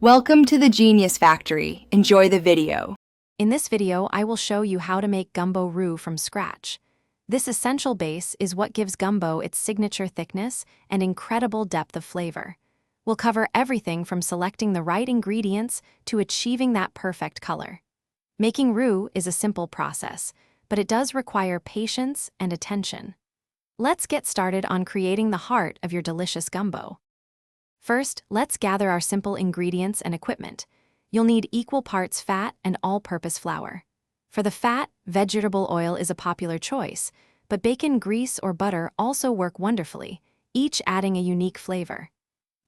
Welcome to the Genius Factory. Enjoy the video. In this video, I will show you how to make Gumbo Roux from scratch. This essential base is what gives gumbo its signature thickness and incredible depth of flavor. We'll cover everything from selecting the right ingredients to achieving that perfect color. Making roux is a simple process, but it does require patience and attention. Let's get started on creating the heart of your delicious gumbo. First, let's gather our simple ingredients and equipment. You'll need equal parts fat and all-purpose flour. For the fat, vegetable oil is a popular choice, but bacon grease or butter also work wonderfully, each adding a unique flavor.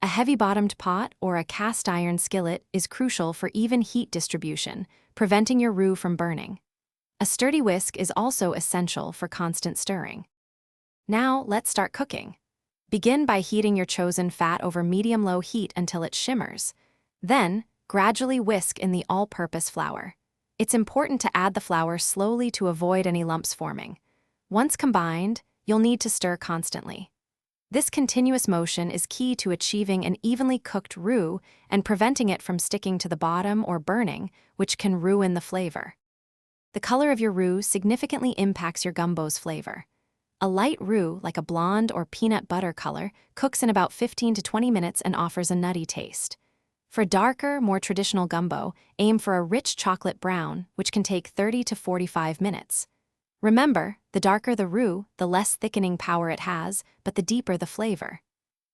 A heavy-bottomed pot or a cast-iron skillet is crucial for even heat distribution, preventing your roux from burning. A sturdy whisk is also essential for constant stirring. Now, let's start cooking. Begin by heating your chosen fat over medium-low heat until it shimmers. Then, gradually whisk in the all-purpose flour. It's important to add the flour slowly to avoid any lumps forming. Once combined, you'll need to stir constantly. This continuous motion is key to achieving an evenly cooked roux and preventing it from sticking to the bottom or burning, which can ruin the flavor. The color of your roux significantly impacts your gumbo's flavor. A light roux, like a blonde or peanut butter color, cooks in about 15 to 20 minutes and offers a nutty taste. For darker, more traditional gumbo, aim for a rich chocolate brown, which can take 30 to 45 minutes. Remember, the darker the roux, the less thickening power it has, but the deeper the flavor.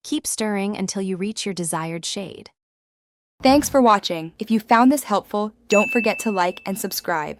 Keep stirring until you reach your desired shade. Thanks for watching. If you found this helpful, don't forget to like and subscribe.